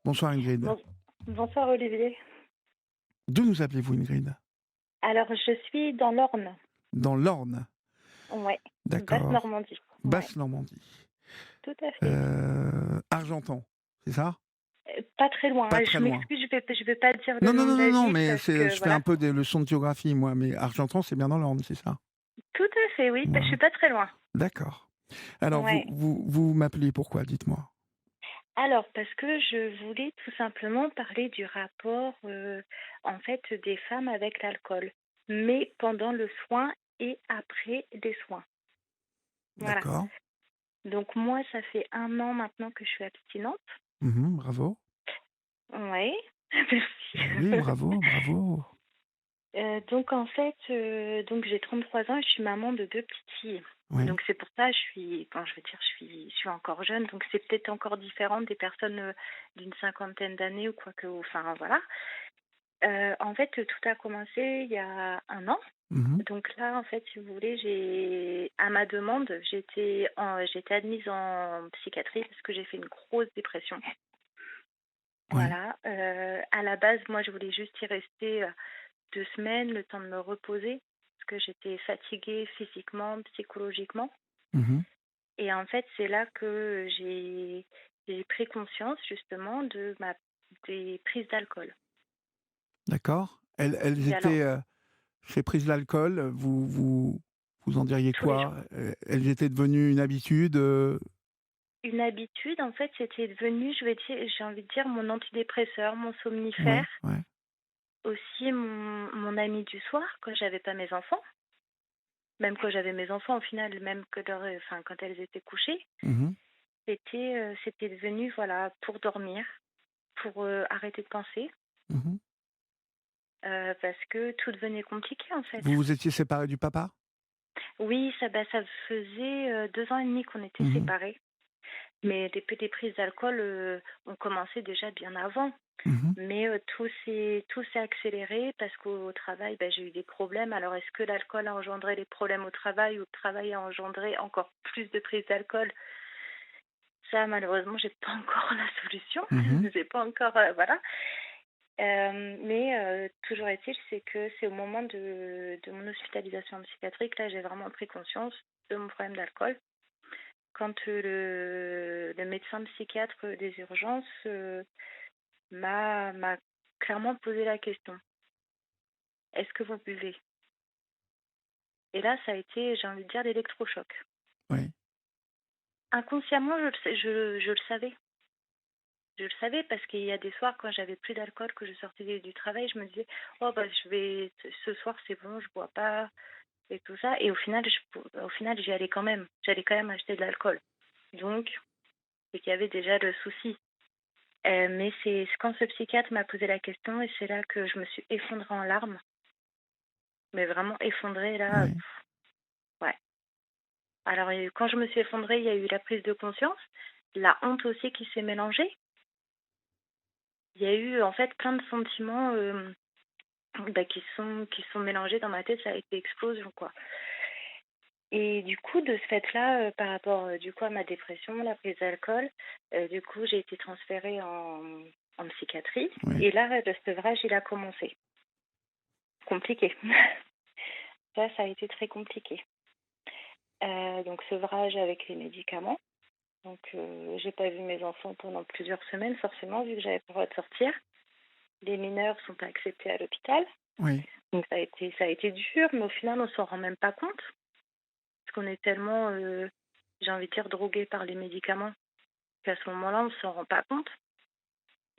Bonsoir Ingrid. Bon- Bonsoir Olivier. D'où nous appelez-vous Ingrid? Alors, je suis dans l'Orne. Dans l'Orne. Ouais. Basse D'accord. Normandie. Ouais, Basse-Normandie. tout à fait. Argentan, c'est ça? Pas très loin, Pas hein. très Je loin. m'excuse, je vais pas dire le Non, non, nom non, de non, la non, ville mais parce que je fais un voilà. peu des leçons de géographie, moi, mais Argentan, c'est bien dans l'Orne, c'est ça? Tout à fait, oui. Je Voilà. suis pas très loin. D'accord. Alors, Ouais. vous m'appelez pourquoi? Dites-moi. Alors, parce que je voulais tout simplement parler du rapport, en fait, des femmes avec l'alcool, mais pendant le soin et après les soins. Voilà. D'accord. Donc moi, ça fait 1 an maintenant que je suis abstinente. Mhm, bravo. Ouais. Ben oui, Merci. bravo, bravo. Donc en fait, donc j'ai 33 ans et je suis maman de 2 petites filles. Oui. Donc c'est pour ça, je veux dire, je suis encore jeune, donc c'est peut-être encore différent des personnes, d'une cinquantaine d'années ou quoi que enfin voilà. En fait, tout a commencé il y a 1 an. Mhm, Donc là, en fait, si vous voulez, j'ai à ma demande, j'étais admise en psychiatrie parce que j'ai fait une grosse dépression. oui. Voilà, à la base, moi, je voulais juste y rester, 2 semaines, le temps de me reposer, parce que j'étais fatiguée physiquement, psychologiquement. Mhm, Et en fait, c'est là que j'ai pris conscience justement des prises d'alcool. d'accord. Elles Et alors, étaient, ces prises d'alcool, vous en diriez tous les quoi? jours. Elles étaient devenues une habitude? Une habitude, en fait, c'était devenu, j'ai envie de dire, mon antidépresseur, mon Ouais, somnifère, ouais. aussi mon ami du soir quand j'avais pas mes enfants. Même quand j'avais mes enfants, au final, même enfin, quand elles étaient couchées, Mhm, c'était devenu, voilà, pour dormir, pour arrêter de penser, mhm. parce que tout devenait compliqué en fait. Vous vous étiez séparés du papa? Oui, ça faisait 2 ans et demi qu'on était Mhm, séparés, mais les prises d'alcool ont commencé déjà bien avant. mhm. Mais tout s'est accéléré parce qu'au travail, ben, j'ai eu des problèmes. Alors, est-ce que l'alcool a engendré les problèmes au travail ou le travail a engendré encore plus de prises d'alcool? Ça, malheureusement, j'ai pas encore la solution. Mhm. J'ai pas encore, voilà. Mais toujours est-il, c'est que c'est au moment de mon hospitalisation psychiatrique, là, j'ai vraiment pris conscience de mon problème d'alcool. Quand le médecin psychiatre des urgences m'a clairement posé la question: «Est-ce que vous buvez?» Et là, ça a été, j'ai envie de dire, l'électrochoc. Oui. Inconsciemment, je le savais. Je le savais parce qu'il y a des soirs quand j'avais plus d'alcool, que je sortais du travail, je me disais: «Oh bah, ce soir c'est bon, je bois pas» et tout ça, et au final j'y allais quand même. J'allais quand même acheter de l'alcool. Donc c'est qu'il y avait déjà le souci. Mais c'est quand ce psychiatre m'a posé la question et c'est là que je me suis effondrée en larmes, mais vraiment effondrée là, Oui. ouais. Alors quand je me suis effondrée, il y a eu la prise de conscience, la honte aussi qui s'est mélangée. Il y a eu en fait plein de sentiments, bah, qui sont mélangés dans ma tête, ça a été explosion, quoi. Et du coup, de ce fait-là, par rapport, du coup, à ma dépression, la prise d'alcool, du coup, j'ai été transférée en psychiatrie Oui. et là, le sevrage, il a commencé. Compliqué. Ça a été très compliqué. Donc sevrage avec les médicaments. Donc j'ai pas vu mes enfants pendant plusieurs semaines, forcément, vu que j'avais pas le droit de sortir. Les mineurs sont pas acceptés à l'hôpital. Oui. Donc ça a été dur, mais au final, on s'en rend même pas compte. Parce qu'on est tellement, j'ai envie de dire, drogué par les médicaments, qu'à ce moment-là, on ne s'en rend pas compte.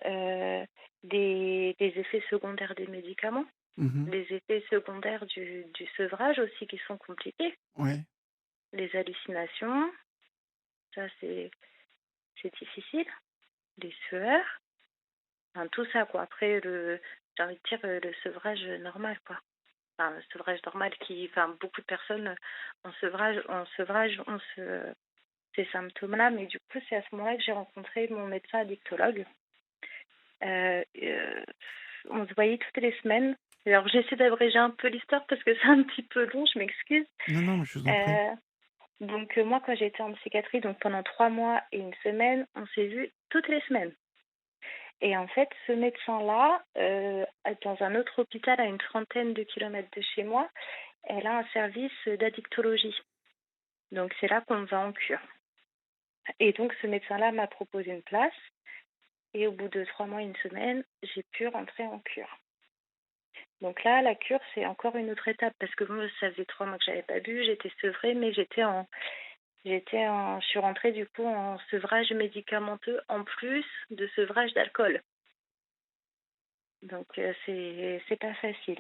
Euh, des effets secondaires des médicaments, Mhm. les effets secondaires du sevrage aussi qui sont compliqués. Oui. Les hallucinations, ça c'est difficile. Les sueurs, enfin, tout ça quoi. Après, j'ai envie de dire le sevrage normal quoi. Enfin, le sevrage normal enfin, beaucoup de personnes en sevrage ont ces symptômes-là, mais du coup, c'est à ce moment-là que j'ai rencontré mon médecin addictologue. Euh, euh, on se voyait toutes les semaines. Alors, j'essaie d'abréger un peu l'histoire parce que c'est un petit peu long, je m'excuse. Non, non, mais je vous en prie. Euh, donc, moi, quand j'étais en psychiatrie, donc pendant 3 mois et une semaine, on s'est vus toutes les semaines. Et en fait, ce médecin-là, dans un autre hôpital à une trentaine de kilomètres de chez moi, elle a un service d'addictologie. Donc c'est là qu'on va en cure. Et donc ce médecin-là m'a proposé une place et au bout de 3 mois, une semaine, j'ai pu rentrer en cure. Donc là, la cure, c'est encore une autre étape parce que moi, ça faisait 3 mois que j'avais pas bu, j'étais sevrée, mais je suis rentrée du coup en sevrage médicamenteux en plus de sevrage d'alcool. Donc c'est pas facile.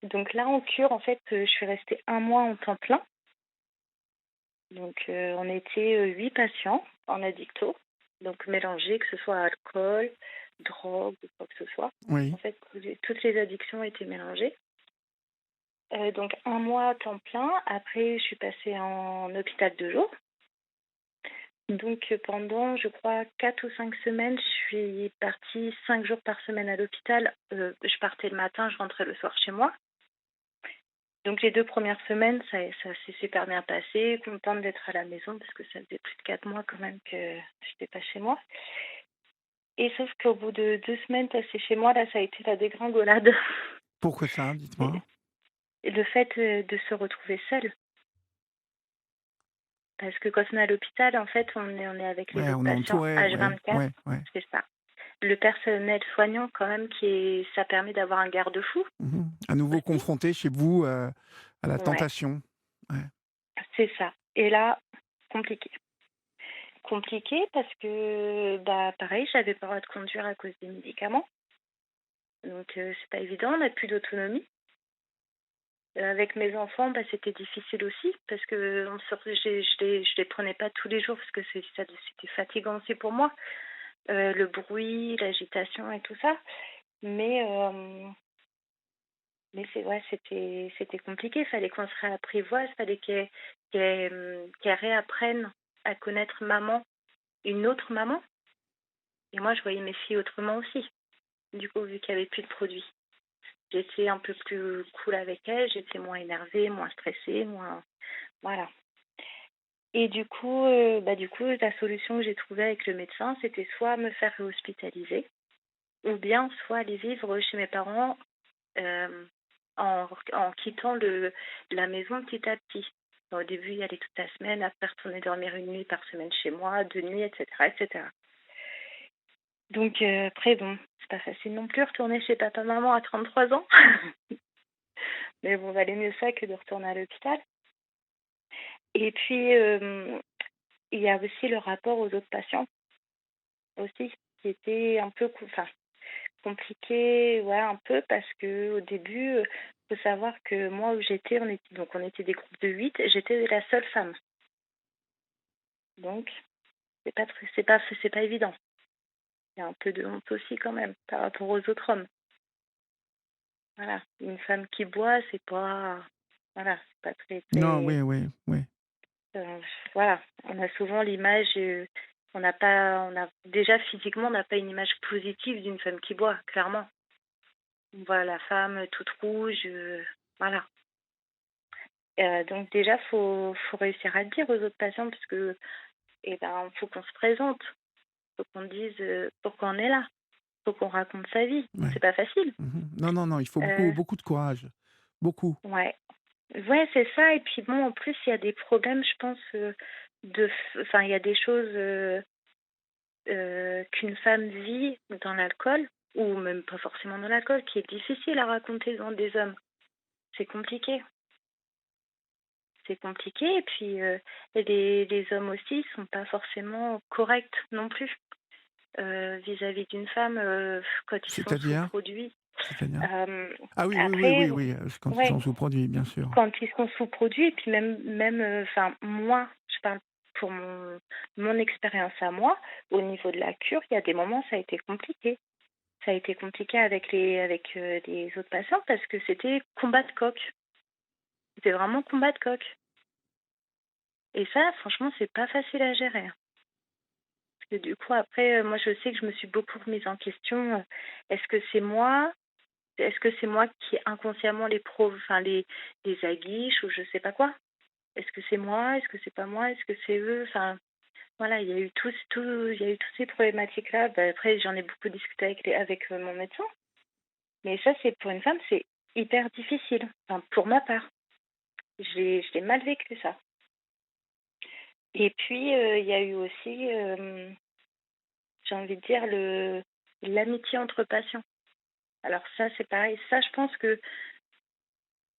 Donc là, en cure, en fait, je suis restée 1 mois en temps plein. Donc on était 8 patients en addicto, donc mélangés, que ce soit alcool, drogue ou quoi que ce soit. Oui. En fait, toutes les addictions étaient mélangées. Donc 1 mois à temps plein. Après, je suis passée en hôpital de jour. Donc pendant, je crois, 4 ou 5 semaines, je suis partie 5 jours par semaine à l'hôpital. Je partais le matin, je rentrais le soir chez moi. Donc les 2 premières semaines, ça s'est super bien passé, contente d'être à la maison parce que ça faisait plus de 4 mois quand même que j'étais pas chez moi. Et sauf qu'au bout de 2 semaines passées chez moi, là, ça a été la dégringolade. Pourquoi ça? Dites-moi. Et le fait, de se retrouver seule. Parce que quand on est à l'hôpital, en fait, on est avec les Ouais, autres on est patients entouré, ouais, H24, ouais, ouais. c'est ça. Le personnel soignant quand même ça permet d'avoir un garde-fou Mmh. À nouveau aussi. confronté chez vous, à la Ouais, tentation. Ouais. c'est ça. Et là, compliqué. Compliqué parce que, bah, pareil, j'avais pas le droit de conduire à cause des médicaments. Donc c'est pas évident, on n'a plus d'autonomie. Avec mes enfants, bah, c'était difficile aussi parce que je les prenais pas tous les jours parce que c'était fatigant aussi pour moi. Le bruit, l'agitation et tout ça. Mais, ouais, c'était compliqué. Il fallait qu'on se réapprivoise, il fallait qu'elles réapprennent à connaître maman, une autre maman. Et moi, je voyais mes filles autrement aussi, du coup, vu qu'il n'y avait plus de produits. J'étais un peu plus cool avec elles, j'étais moins énervée, moins stressée, moins... Voilà. Et du coup, la solution que j'ai trouvée avec le médecin, c'était soit me faire hospitaliser, ou bien soit aller vivre chez mes parents euh, en quittant la maison petit à petit. Au début, y aller toute la semaine, après retourner dormir 1 nuit par semaine chez moi, 2 nuits, etc., etc. Donc après, bon, c'est pas facile non plus retourner chez papa-maman à 33 ans. Mais bon, valait mieux ça que de retourner à l'hôpital. Et puis, il y a aussi le rapport aux autres patients aussi, qui était un peu compliqué, ouais, un peu, parce que au début, faut savoir que moi où j'étais, on était des groupes de 8, j'étais la seule femme. Donc, c'est pas évident. Il y a un peu de honte aussi quand même par rapport aux autres hommes. Voilà, une femme qui boit, c'est pas, voilà, c'est pas très Non, très. oui, oui, oui. euh, voilà, on a souvent l'image, on a déjà physiquement, on n'a pas une image positive d'une femme qui boit, clairement. On voit la femme toute rouge, voilà. Donc déjà, faut réussir à le dire aux autres patients parce que, eh ben, faut qu'on se présente, faut qu'on dise pourquoi on est là, faut qu'on raconte sa vie. Ouais. C'est pas facile. Non, non, non, il faut beaucoup, Euh, beaucoup de courage. Beaucoup. ouais, ouais, c'est ça. Et puis bon, en plus, il y a des problèmes, je pense, enfin, il y a des choses qu'une femme vit dans l'alcool ou même pas forcément dans l'alcool, qui est difficile à raconter devant des hommes. C'est compliqué. C'est compliqué et puis les hommes aussi sont pas forcément corrects non plus vis-à-vis d'une femme quand ils sont sous C'est-à-dire? produit. C'est-à-dire? Euh, Ah oui, oui, oui, après, oui, oui, quand ils ouais, sont sous-produits, bien sûr. quand ils sont sous produit et puis même, enfin moi, je parle pour mon expérience à moi, au niveau de la cure, il y a des moments ça a été compliqué. Ça a été compliqué avec les autres patients parce que c'était combat de coq. C'était vraiment combat de coq. Et ça, franchement, c'est pas facile à gérer, hein. Parce que du coup, après, moi, je sais que je me suis beaucoup remise en question. Est-ce que c'est moi? Est-ce que c'est moi qui inconsciemment les aguiche ou je sais pas quoi? Est-ce que c'est moi? Est-ce que c'est pas moi? Est-ce que c'est eux? Enfin, Voilà, il y a eu toutes ces problématiques-là. Bah, après, j'en ai beaucoup discuté avec mon médecin. Mais ça, c'est pour une femme, c'est hyper difficile. Enfin, pour ma part, je l'ai mal vécu ça. Et puis, il y a eu aussi, j'ai envie de dire, l'amitié entre patients. Alors ça, c'est pareil. Ça, je pense que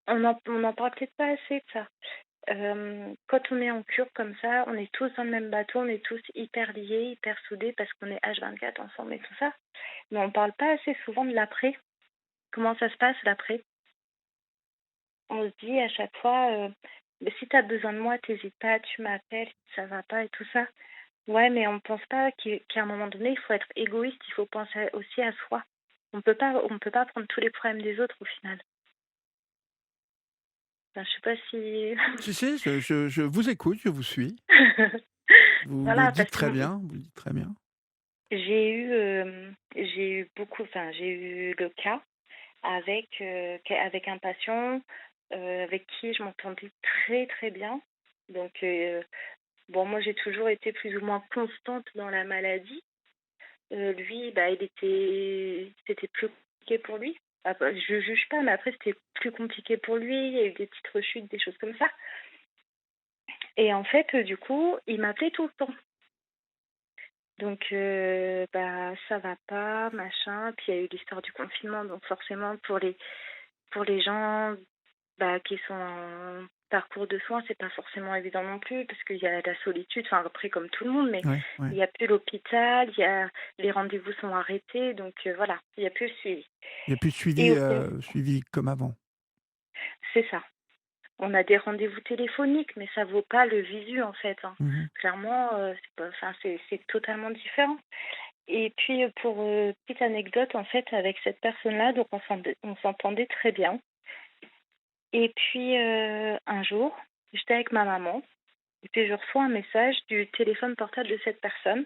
on en parle peut-être pas assez de ça. Quand on est en cure comme ça, on est tous dans le même bateau, on est tous hyper liés, hyper soudés parce qu'on est H24 ensemble et tout ça. Mais on parle pas assez souvent de l'après. Comment ça se passe l'après? On se dit à chaque fois, mais si tu as besoin de moi, t'hésites pas, tu m'appelles, si ça va pas et tout ça. Ouais, mais on pense pas qu'à un moment donné, il faut être égoïste, il faut penser aussi à soi. On peut pas prendre tous les problèmes des autres au final. Enfin, je sais pas si. Si, si, je vous écoute, je vous suis. Vous le Voilà, dites parce que très bien, vous le dites très bien. j'ai eu beaucoup, enfin, j'ai eu le cas avec un patient avec qui je m'entendais très très bien. Donc, bon, moi j'ai toujours été plus ou moins constante dans la maladie. Lui, bah, c'était plus compliqué pour lui. Ah, bah, je juge pas, mais après c'était plus compliqué pour lui. Il y a eu des petites rechutes, des choses comme ça. Et en fait, du coup, il m'appelait tout le temps. Donc, bah, ça va pas, machin. Puis il y a eu l'histoire du confinement, donc forcément pour les gens bah, qui sont en parcours de soins, c'est pas forcément évident non plus parce qu'il y a la solitude, enfin après comme tout le monde, mais Ouais, ouais. il n'y a plus l'hôpital, les rendez-vous sont arrêtés, donc voilà, il n'y a plus le suivi. Il y a plus de Et suivi, suivi comme avant. c'est ça. On a des rendez-vous téléphoniques, mais ça vaut pas le visu en fait, hein. Mmh. Clairement, c'est pas, enfin c'est totalement différent. Et puis pour petite anecdote en fait avec cette personne-là, donc on s'entendait très bien. Et puis un jour, j'étais avec ma maman. Et puis je reçois un message du téléphone portable de cette personne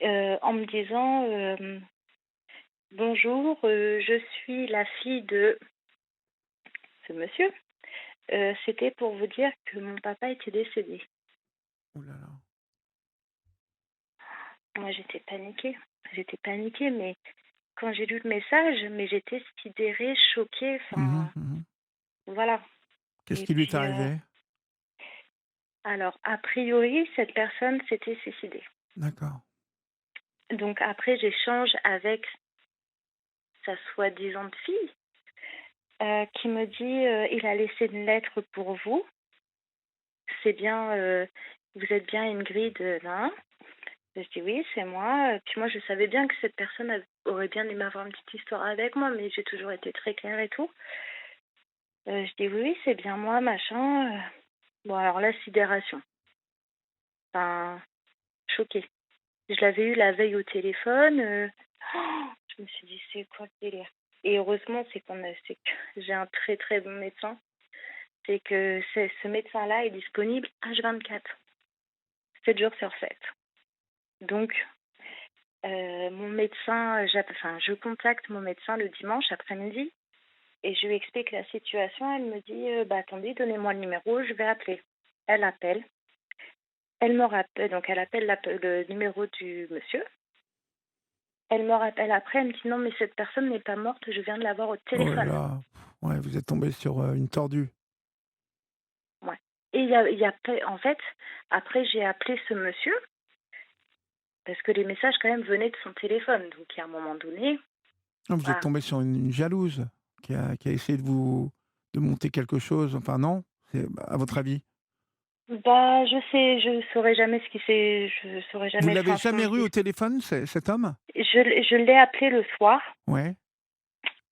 en me disant bonjour, je suis la fille de ce monsieur. C'était pour vous dire que mon papa était décédé. Oh là là. Moi j'étais paniquée. J'étais paniquée, mais quand j'ai lu le message, mais j'étais sidérée, choquée, Mmh enfin mh. voilà. Qu'est-ce Et qui lui est puis arrivé? alors a priori cette personne s'était suicidée. D'accord. Donc après j'échange avec sa soi-disant fille qui me dit il a laissé une lettre pour vous. C'est bien, vous êtes bien Ingrid, là. Je dis oui, c'est moi. Puis moi, je savais bien que cette personne aurait bien aimé avoir une petite histoire avec moi, mais j'ai toujours été très claire et tout. Je dis oui, oui, c'est bien moi, machin. Bon, alors là, sidération. Enfin, choquée. Je l'avais eu la veille au téléphone. Je me suis dit, c'est quoi le délire? Et heureusement, c'est que j'ai un très très bon médecin. C'est que ce médecin-là est disponible H24, 7 jours sur 7. Donc, mon médecin, je contacte mon médecin le dimanche après-midi et je lui explique la situation. Elle me dit, bah attendez, donnez-moi le numéro, je vais appeler. Elle appelle. Elle me rappelle, donc elle appelle le numéro du monsieur. Elle me rappelle après, elle me dit non, mais cette personne n'est pas morte, je viens de l'avoir au Oh là téléphone. là. Ouais, vous êtes tombé sur, une tordue. Ouais. Et en fait, après j'ai appelé ce monsieur parce que les messages quand même venaient de son téléphone. Donc à un moment donné, Non, vous êtes voilà. tombé sur une jalouse qui a essayé de monter quelque chose, enfin non? C'est à votre avis? Bah, je saurais jamais je saurais Vous jamais, l'avez enfin, son jamais eu au téléphone, cet homme? je l'ai appelé le soir. Ouais.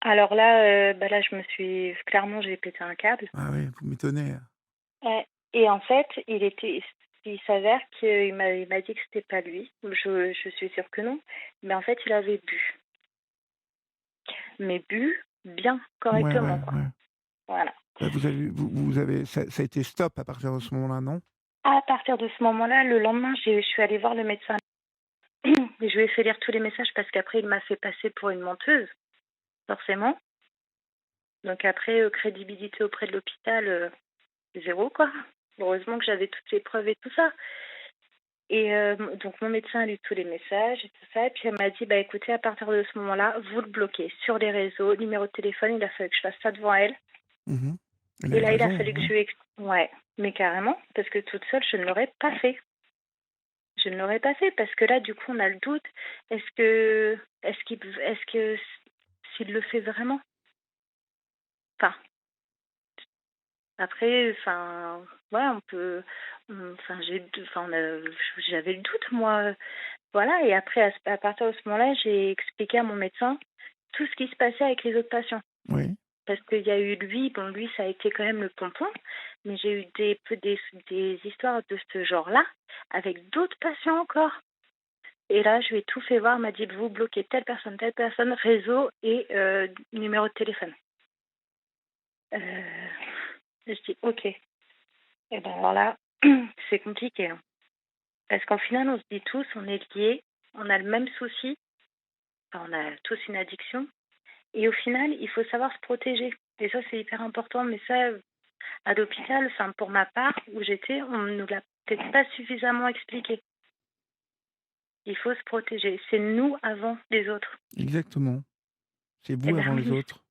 Alors là, bah là, clairement, j'ai pété un câble. Ah oui, vous m'étonnez. Ouais. Et en fait, il s'avère il m'a dit que c'était pas lui. Je suis sûre que non. Mais en fait, il avait bu. Mais bu bien, Ouais, ouais, correctement, quoi. ouais. Voilà. Bah, vous avez ça a été stop à partir de ce moment-là, non? À partir de ce moment-là, le lendemain, je suis allée voir le médecin. Et je lui ai fait lire tous les messages parce qu'après, il m'a fait passer pour une menteuse, forcément. Donc après, crédibilité auprès de l'hôpital, zéro, quoi. Heureusement que j'avais toutes les preuves et tout ça. Et donc mon médecin a lu tous les messages et tout ça et puis elle m'a dit: «Bah, écoutez, à partir de ce moment-là, vous le bloquez sur les réseaux, numéro de téléphone». Il a fallu que je fasse ça devant elle Mmh. Elle a et eu là, il a raison, fallu que ouais. je lui ouais, mais carrément, parce que toute seule, je ne l'aurais pas fait. Je ne l'aurais pas fait parce que là, du coup, on a le doute. Est-ce que s'il le fait vraiment? Enfin, après, enfin, voilà, on peut, enfin, j'avais le doute, moi, voilà. Et après, à partir de ce moment-là, j'ai expliqué à mon médecin tout ce qui se passait avec les autres patients. Oui, Parce qu'il y a eu lui, bon, lui, ça a été quand même le pompon, mais j'ai eu des histoires de ce genre-là avec d'autres patients encore. Et là, je lui ai tout fait voir. Elle m'a dit: «Vous bloquez telle personne, réseau et numéro de téléphone». Heu, je dis: «OK». Et ben, alors là, c'est compliqué, hein. Parce qu'en final, on se dit tous, on est liés, on a le même souci, enfin, on a tous une addiction et au final, il faut savoir se protéger et ça, c'est hyper important. Mais ça, à l'hôpital, enfin, pour ma part, où j'étais, on ne nous l'a peut-être pas suffisamment expliqué. Il faut se protéger. C'est nous avant les autres. exactement. C'est Et vous ben avant les oui. autres.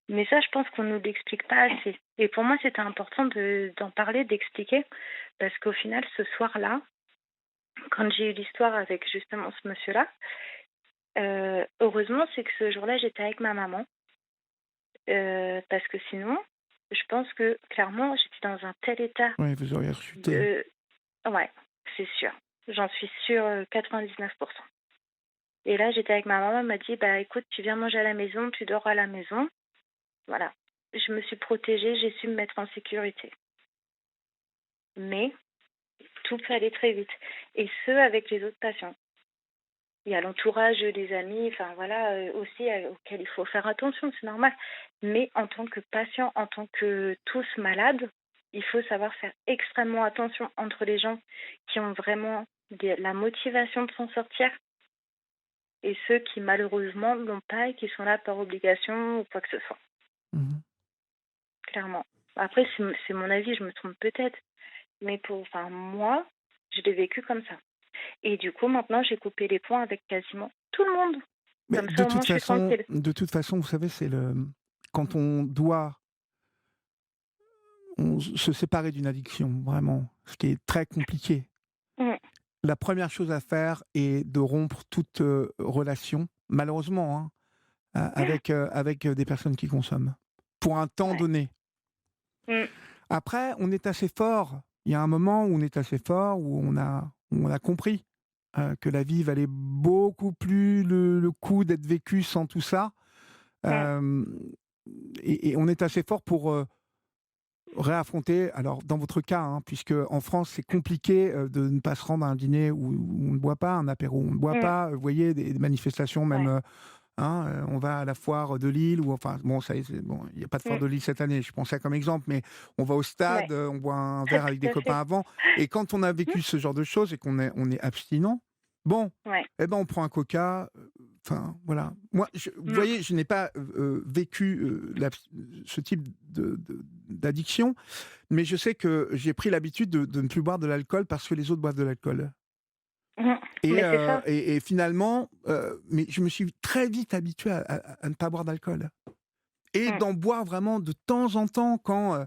Mais ça, je pense qu'on ne nous l'explique pas assez. Et pour moi, c'était important d'en parler, d'expliquer, parce qu'au final, ce soir-là, quand j'ai eu l'histoire avec justement ce monsieur-là, heureusement, c'est que ce jour-là, j'étais avec ma maman, parce que sinon, je pense que clairement, j'étais dans un tel état Oui, vous auriez rechuté. de... Ouais, c'est sûr. J'en suis sûre, 99%. Et là, j'étais avec ma maman, elle m'a dit: «Bah, écoute, tu viens manger à la maison, tu dors à la maison». Voilà. Je me suis protégée, j'ai su me mettre en sécurité. Mais tout peut aller très vite et ce, avec les autres patients. Il y a l'entourage des amis, enfin voilà, aussi, auquel il faut faire attention, c'est normal. Mais en tant que patient, en tant que tous malades, il faut savoir faire extrêmement attention entre les gens qui ont vraiment la motivation de s'en sortir et ceux qui malheureusement l'ont pas et qui sont là par obligation ou quoi que ce soit, Mmh. clairement. Après, c'est mon avis, je me trompe peut-être, mais enfin moi, je l'ai vécu comme ça. Et du coup, maintenant, j'ai coupé les ponts avec quasiment tout le monde. Mais Comme ça, au moins, je suis tranquille. de toute façon, vous savez, c'est le quand on doit se séparer d'une addiction, vraiment, ce qui est très compliqué. Mmh. La première chose à faire est de rompre toute, relation, malheureusement, hein, avec des personnes qui consomment, pour un temps Ouais. donné. Mmh. Après, on est assez fort. Il y a un moment où on est assez fort, où on a compris, que la vie valait beaucoup plus le coup d'être vécu sans tout ça. Mmh. Hem et on est assez fort pour, réaffronter, alors dans votre cas, hein, puisque en France, c'est compliqué, de ne pas se rendre à un dîner où on ne boit pas, un apéro où on ne boit Mmh. pas, vous voyez? Des manifestations même, Ouais. hein, on va à la foire de Lille ou enfin bon, ça y est, c'est bon, il y a pas de foire Mmh. de Lille cette année, je prends ça comme exemple, mais on va au Ouais. stade, on boit un verre avec Tout des à copains fait. avant et quand on a Mmh. vécu ce genre de choses et qu'on est abstinent, bon, Ouais. eh ben, on prend un coca, enfin voilà. Moi, vous Mmh. voyez, je n'ai pas, vécu, ce type d'addiction, mais je sais que j'ai pris l'habitude de ne plus boire de l'alcool parce que les autres boivent de l'alcool Mmh. Mais c'est ça. et finalement, mais je me suis très vite habitué à ne pas boire d'alcool et Mmh. d'en boire vraiment de temps en temps quand,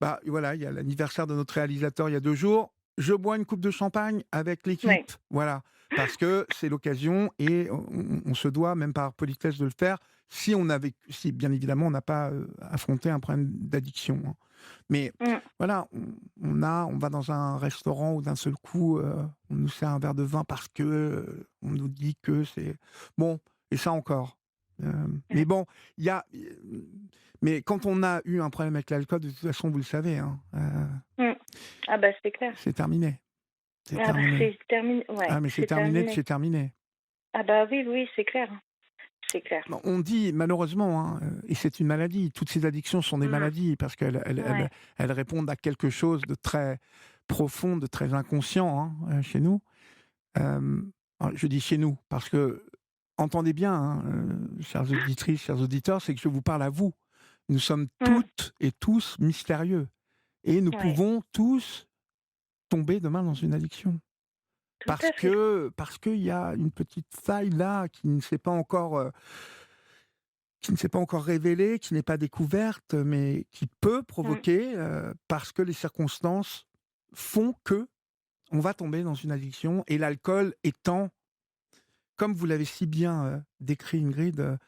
bah, voilà, il y a l'anniversaire de notre réalisateur il y a 2 jours. Je bois une coupe de champagne avec Ouais. l'équipe, voilà, parce que c'est l'occasion et on se doit, même par politesse, de le faire si bien évidemment on n'a pas, affronté un problème d'addiction, hein. Mais Mmh. voilà, on va dans un restaurant où d'un seul coup, on nous sert un verre de vin parce que, on nous dit que c'est bon et ça encore. Mais Mmh. bon, il y a, mais quand on a eu un problème avec l'alcool, de toute façon, vous le savez, hein, Mmh. Ah bah, c'est clair. c'est terminé, c'est Ah bah, terminé. c'est terminé. Ouais, Ah mais c'est c'est terminé de terminé. chez terminé. Ah bah, oui, oui, c'est clair, hein. C'est clair. Bon, on dit malheureusement, hein, et c'est une maladie, toutes ces addictions sont des Mmh. maladies parce Ouais. elles répondent à quelque chose de très profond, de très inconscient, hein, chez nous. Alors je dis chez nous parce que, entendez bien, hein, chères auditrices, chers auditeurs, c'est que je vous parle à vous. Nous sommes Mmh. toutes et tous mystérieux et nous Ouais. pouvons tous tomber demain dans une addiction. tout à fait. parce qu'il y a une petite faille là qui ne s'est pas encore révélée, qui n'est pas découverte, mais qui peut Mmh. provoquer, parce que les circonstances font que on va tomber dans une addiction et l'alcool étant, comme vous l'avez si bien, décrit Ingrid,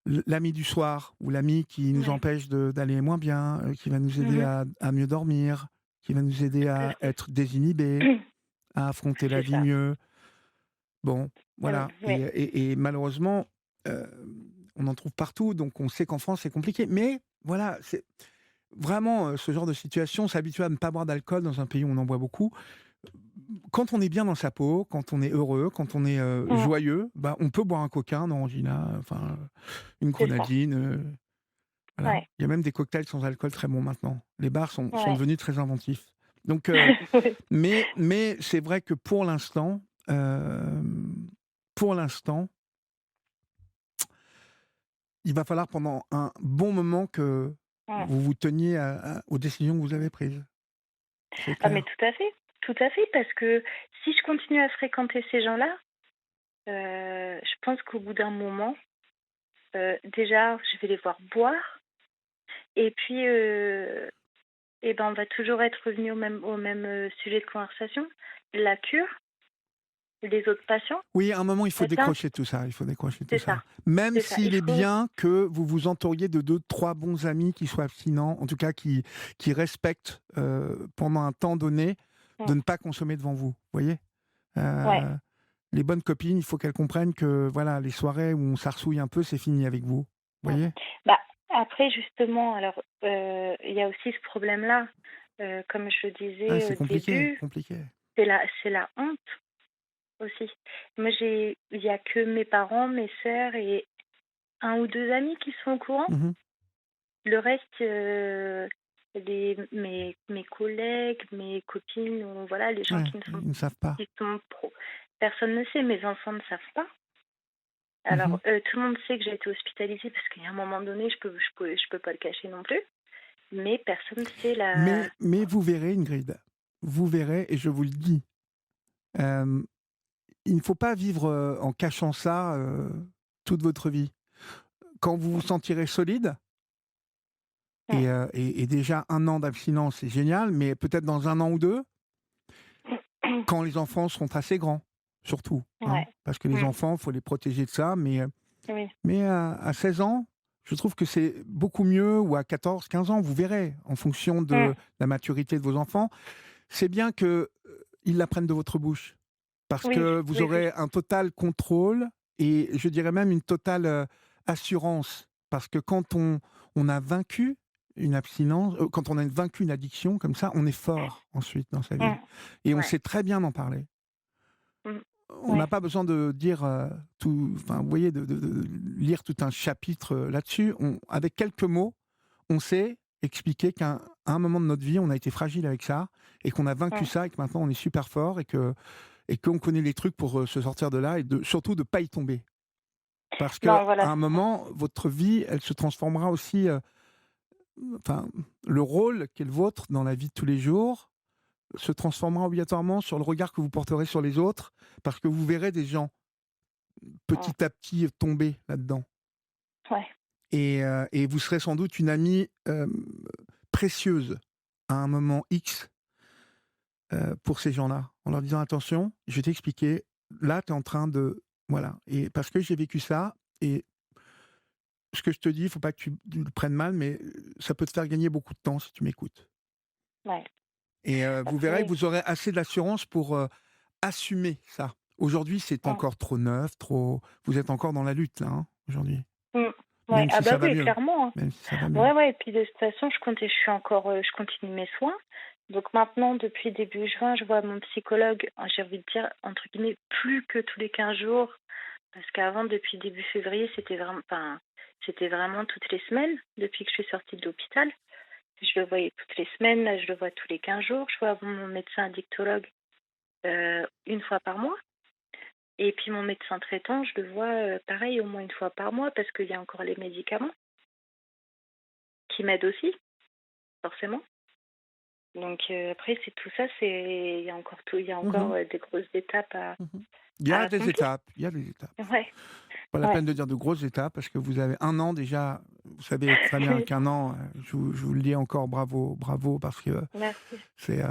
l'ami du soir ou l'ami qui nous Ouais. empêche d'aller moins bien, qui va nous aider Mmh. à mieux dormir, qui va nous aider Tout à à fait. être désinhibés, à affronter la C'est vie ça. mieux. Bon, voilà Ouais. et malheureusement, on en trouve partout, donc on sait qu'en France, c'est compliqué. Mais voilà, c'est vraiment, ce genre de situation, s'habituer à ne pas boire d'alcool dans un pays où on en boit beaucoup. Quand on est bien dans sa peau, quand on est heureux, quand on est, Mmh. joyeux, bah, on peut boire un coca, un orangina, enfin, une C'est ça. grenadine, voilà. Ouais. Il y a même des cocktails sans alcool très bons maintenant. Les bars sont Ouais. devenus très inventifs. Donc Oui. mais c'est vrai que pour l'instant, il va falloir pendant un bon moment que Mmh. vous vous teniez aux décisions que vous avez prises. C'est Ah mais clair. tout à fait, parce que si je continue à fréquenter ces gens-là, je pense qu'au bout d'un moment, déjà, je vais les voir boire et puis, et ben, on va toujours être revenu au même, sujet de conversation. La cure, les autres patients, Oui, à un moment, il faut eh bien, décrocher tout ça, il faut décrocher tout c'est ça, ça. Même c'est ça. s'il Il est faut bien que vous vous entouriez de 2, 3 bons amis qui soient abstinents, en tout cas qui respectent, pendant un temps donné, de mmh, ne pas consommer devant vous, voyez? ouais, Heu, les bonnes copines, il faut qu'elles comprennent que, voilà, les soirées où on s'arsouille un peu, c'est fini avec vous, mmh. voyez? Bah, après justement, alors, il y a aussi ce problème-là, comme je le Ah, disais c'est au compliqué, début, compliqué. c'est la honte aussi. Moi, il y a que mes parents, mes sœurs et un ou 2 amis qui sont au courant. Mmh. Le reste, mes collègues, mes copines ou voilà, les gens Ouais, ils ne savent pas. qui sont pro personne ne sait, mes enfants ne savent pas. Mmh. Alors, tout le monde sait que j'ai été hospitalisée parce qu'il y a un moment donné, je peux pas le cacher non plus, mais personne ne sait la Mais vous verrez Ingrid, vous verrez et je vous le dis, hem, il ne faut pas vivre, en cachant ça, toute votre vie. Quand vous vous sentirez solide mmh, et déjà 1 an d'abstinence, c'est génial, mais peut-être dans 1 an ou 2, quand les enfants seront assez grands, surtout, hein. ouais, Parce que les mmh, enfants, il faut les protéger de ça, oui, mais à 16 ans, je trouve que c'est beaucoup mieux ou à 14, 15 ans, vous verrez, en fonction mmh, de la maturité de vos enfants. C'est bien que, ils l'apprennent de votre bouche, parce oui, que vous oui, oui, aurez un total contrôle et je dirais même une totale, assurance. Parce que quand on a vaincu une abstinence, quand on a vaincu une addiction comme ça, on est fort ensuite dans sa vie mmh, et on ouais, sait très bien en parler. mmh, On n'a ouais, pas besoin de dire, tout enfin, vous voyez, de lire tout un chapitre, là-dessus. On avec quelques mots, on sait expliquer qu'à un moment de notre vie, on a été fragile avec ça et qu'on a vaincu mmh. ça et que maintenant on est super fort et qu'on connaît les trucs pour, se sortir de là et surtout de pas y tomber. Parce qu'à Non, voilà, un c'est ça. moment, votre vie, elle se transformera aussi, enfin, le rôle qui est le vôtre dans la vie de tous les jours se transformera obligatoirement sur le regard que vous porterez sur les autres, parce que vous verrez des gens Mmh, petit à petit tomber là-dedans. ouais, Et vous serez sans doute une amie, précieuse à un moment X, pour ces gens-là, en leur disant: «Attention, je vais t'expliquer, là, tu es en train de» voilà, et parce que j'ai vécu ça et ce que je te dis, il faut pas que tu le prennes mal, mais ça peut te faire gagner beaucoup de temps si tu m'écoutes ouais. et vous verrez que Après vous aurez assez d'assurance pour, assumer ça. Aujourd'hui, c'est mmh, encore trop neuf, trop vous êtes encore dans la lutte là, hein, aujourd'hui, mmh, ouais, même ah si bah ça va oui, mieux, clairement, hein. même si ça va mieux. Ouais, ouais, et puis de toute façon, je continue mes soins. Donc maintenant, depuis début juin, je vois mon psychologue, j'ai envie de dire, entre guillemets, plus que tous les 15 jours. Parce qu'avant, depuis début février, c'était vraiment toutes les semaines, depuis que je suis sortie de l'hôpital. Je le voyais toutes les semaines, là, je le vois tous les 15 jours. Je vois mon médecin addictologue 1 fois par mois. Et puis mon médecin traitant, je le vois pareil, au moins 1 fois par mois, parce qu'il y a encore les médicaments qui m'aident aussi, forcément. Donc après, c'est tout ça, il y a encore il y a encore Mhm, des grosses étapes mhm. Il y à a des accomplir. étapes, il y a des étapes. Ouais, Pas la ouais. peine de dire de grosses étapes parce que vous avez un an déjà. Vous savez très bien Oui, qu'un an, je vous le dis encore, bravo, bravo, parce que merci. c'est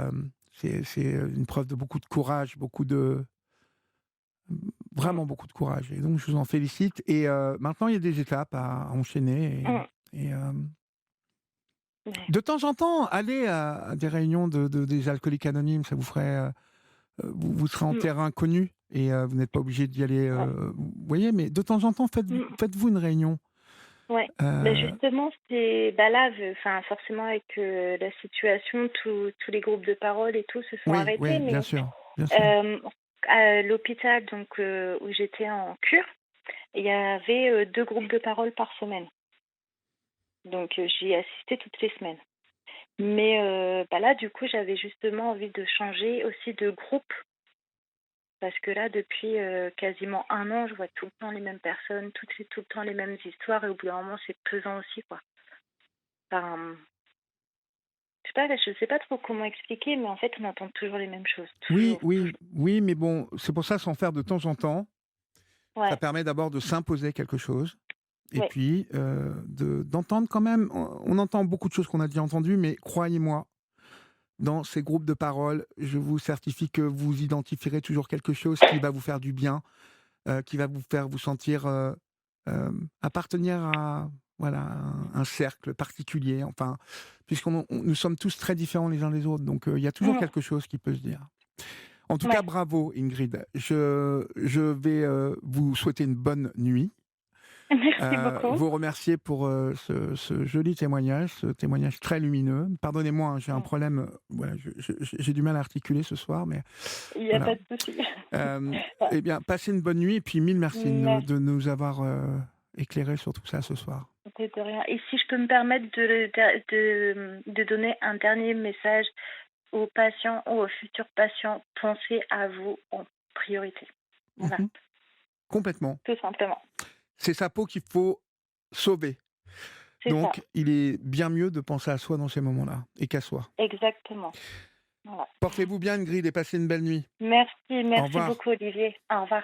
c'est une preuve de beaucoup de courage, beaucoup de Mmh. vraiment beaucoup de courage. Et donc je vous en félicite. Et maintenant, il y a des étapes à enchaîner. Mmh. Et Ouais. de temps en temps, aller à des réunions des alcooliques anonymes, ça vous ferait, vous serez en Mmh. terrain connu et vous n'êtes pas obligé d'y aller. Ouais. Vous voyez, mais de temps en temps, Mmh. faites-vous une réunion. Ouais. Bah, Euh, justement, c'est bah, là, enfin, forcément avec, la situation, tous les groupes de parole et tout se sont oui, arrêtés, oui, bien mais sûr, bien sûr. hem, à l'hôpital donc où j'étais en cure, il y avait, 2 groupes de parole par semaine. Donc j'y assistais toutes les semaines. Mais bah, là, du coup, j'avais justement envie de changer aussi de groupe parce que là, depuis, quasiment un an, je vois tout le temps les mêmes personnes, tout le temps les mêmes histoires et au bout d'un moment, c'est pesant aussi, quoi. Enfin, je sais pas trop comment expliquer, mais en fait, on entend toujours les mêmes choses, Oui, toujours, oui, toujours. oui, mais bon, c'est pour ça, s'en faire de temps en temps, ça Ouais, permet d'abord de s'imposer quelque chose. Et ouais, puis, d'entendre quand même, on entend beaucoup de choses qu'on a déjà entendues, mais croyez-moi, dans ces groupes de parole, je vous certifie que vous identifierez toujours quelque chose qui va vous faire du bien, qui va vous faire vous sentir appartenir à voilà, un cercle particulier. Enfin, nous sommes tous très différents les uns des autres, donc il y a toujours mmh, quelque chose qui peut se dire. En tout cas, ouais. bravo Ingrid. Je vais vous souhaiter une bonne nuit. Merci beaucoup. Vous remercier pour ce joli témoignage, ce témoignage très lumineux. Pardonnez-moi, hein, j'ai un Mmh. problème. Voilà, j'ai du mal à articuler ce soir, mais Il y a voilà. pas de souci. Ouais. Eh bien, passez une bonne nuit et puis mille merci Merci de nous avoir éclairés sur tout ça ce soir. de rien. Et si je peux me permettre de donner un dernier message aux patients ou aux futurs patients, pensez à vous en priorité. Voilà, Mhm. Complètement. tout simplement. C'est sa peau qu'il faut sauver. C'est ça, Donc, il est bien mieux de penser à soi dans ces moments-là et qu'à soi. exactement. Voilà. Portez-vous bien, Ingrid, et passez une belle nuit. Merci, Au merci revoir. beaucoup Olivier. Au revoir.